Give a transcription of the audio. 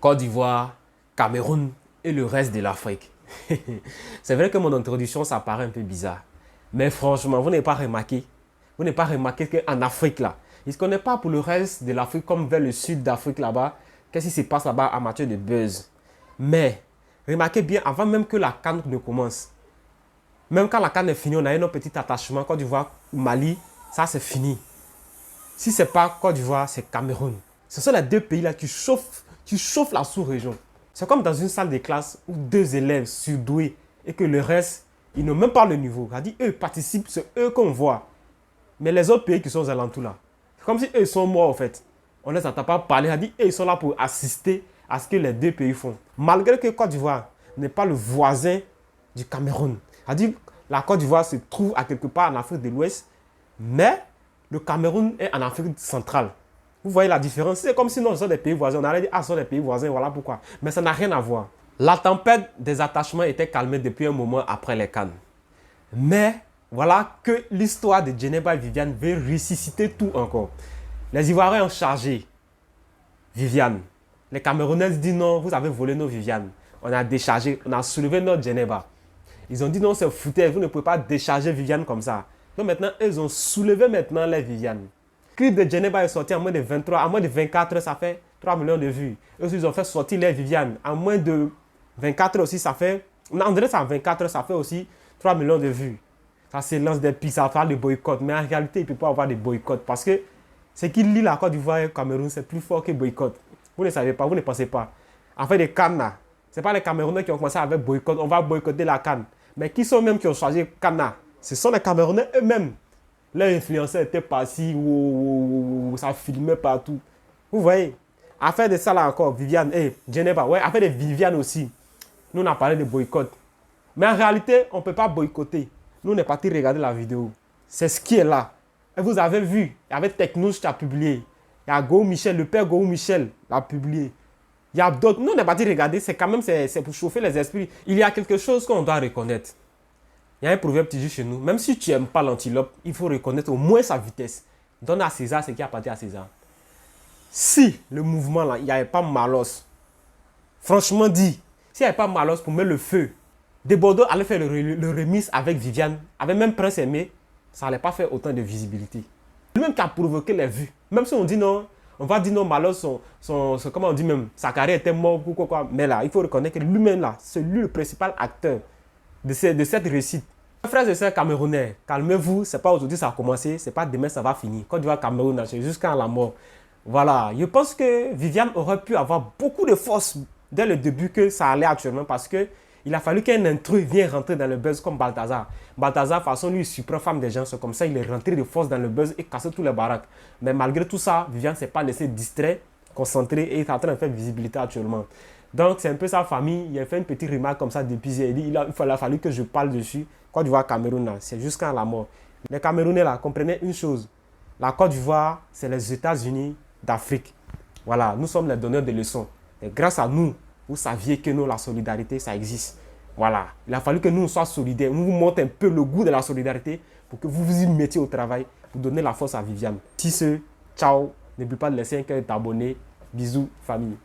Côte d'Ivoire, Cameroun et le reste de l'Afrique. C'est vrai que mon introduction, ça paraît un peu bizarre. Mais franchement, vous n'avez pas remarqué qu'en Afrique, là, il ne se connaît pas pour le reste de l'Afrique comme vers le sud d'Afrique là-bas. Qu'est-ce qui se passe là-bas en matière de buzz? Mais, remarquez bien, avant même que la CAN ne commence, même quand la CAN est finie, on a un petit attachement. Côte d'Ivoire, Mali, ça c'est fini. Si ce n'est pas Côte d'Ivoire, c'est Cameroun. Ce sont les deux pays là qui chauffent la sous-région. C'est comme dans une salle de classe où deux élèves surdoués et que le reste, ils n'ont même pas le niveau. C'est-à-dire, eux participent, c'est eux qu'on voit. Mais les autres pays qui sont aux alentours là, c'est comme si eux sont morts en fait. On ne les entend pas parler. C'est-à-dire, eux ils sont là pour assister à ce que les deux pays font. Malgré que Côte d'Ivoire n'est pas le voisin du Cameroun. C'est-à-dire, la Côte d'Ivoire se trouve à quelque part en Afrique de l'Ouest, mais le Cameroun est en Afrique centrale. Vous voyez la différence? C'est comme si nous sommes des pays voisins. On allait dire, ah, ce sont des pays voisins, voilà pourquoi. Mais ça n'a rien à voir. La tempête des attachements était calmée depuis un moment après les Cannes. Mais voilà que l'histoire de Djeneba et Viviane veut ressusciter tout encore. Les Ivoiriens ont chargé Viviane. Les Camerounais disent non, vous avez volé nos Viviane. On a déchargé, on a soulevé notre Djeneba. Ils ont dit non, c'est foutaise, vous ne pouvez pas décharger Viviane comme ça. Donc maintenant, ils ont soulevé maintenant les Viviane. Le clip de Djeneba est sorti en moins de 23, en moins de 24 heures, ça fait 3 millions de vues. Eux aussi, ils ont fait sortir les Viviane. En moins de 24 heures aussi, ça fait... En vrai, ça en 24 heures, ça fait aussi 3 millions de vues. Ça se lance des pistes, ça fait des boycotts. Mais en réalité, il ne peut pas avoir des boycotts parce que ce qui lie la Côte d'Ivoire et le Cameroun, c'est plus fort que boycott. Vous ne savez pas, vous ne pensez pas. En fait, les Cannes, ce n'est pas les Camerounais qui ont commencé avec boycott. On va boycotter la Cannes. Mais qui sont même qui ont choisi Cannes? Ce sont les Camerounais eux-mêmes. Les influenceurs étaient partis, ça filmait partout. Vous voyez, affaire de ça là encore, Viviane, Djeneba, ouais, affaire de Viviane aussi. Nous on a parlé de boycott. Mais en réalité, on ne peut pas boycotter. Nous on est parti regarder la vidéo. C'est ce qui est là. Et vous avez vu, il y avait Technouche qui a publié. Il y a Go Michel, le père Go Michel l'a publié. Il y a d'autres. Nous on est parti regarder, c'est quand même c'est pour chauffer les esprits. Il y a quelque chose qu'on doit reconnaître. Il y a un proverbe qui dit chez nous, même si tu n'aimes pas l'antilope, il faut reconnaître au moins sa vitesse. Donne à César ce qui appartient à César. Si le mouvement là, il n'y avait pas Malos, franchement dit, s'il n'y avait pas Malos pour mettre le feu, De Bordeaux allait faire le remix avec Viviane, avec même Prince Aimé, ça n'allait pas faire autant de visibilité. Lui-même qui a provoqué les vues. Même si on dit non, on va dire non, Malos, comment on dit même, sa carrière était morte ou quoi. Mais là, il faut reconnaître que lui-même là, c'est lui le principal acteur de cette réussite. Frères et sœurs camerounais, calmez-vous, c'est pas aujourd'hui ça a commencé, c'est pas demain ça va finir. Côte d'Ivoire, Cameroun, c'est jusqu'à la mort. Voilà, je pense que Viviane aurait pu avoir beaucoup de force dès le début que ça allait actuellement parce que il a fallu qu'un intrus vienne rentrer dans le buzz comme Balthazar. Balthazar, de toute façon, lui, il supprime femme des gens, c'est comme ça, il est rentré de force dans le buzz et cassé tous les baraques. Mais malgré tout ça, Viviane ne s'est pas laissé distraire, concentré et est en train de faire visibilité actuellement. Donc, c'est un peu sa famille. Il a fait une petite remarque comme ça depuis. Il a fallu que je parle dessus. Côte d'Ivoire, Cameroun, c'est jusqu'à la mort. Les Camerounais, là, comprenez une chose. La Côte d'Ivoire, c'est les États-Unis d'Afrique. Voilà, nous sommes les donneurs de leçons. Et grâce à nous, vous saviez que nous, la solidarité, ça existe. Voilà, il a fallu que nous soyons solidaires. Nous vous montrons un peu le goût de la solidarité pour que vous vous y mettiez au travail, pour donner la force à Viviane. Si ce, ciao, n'oublie pas de laisser un cœur t'abonner. Bisous, famille.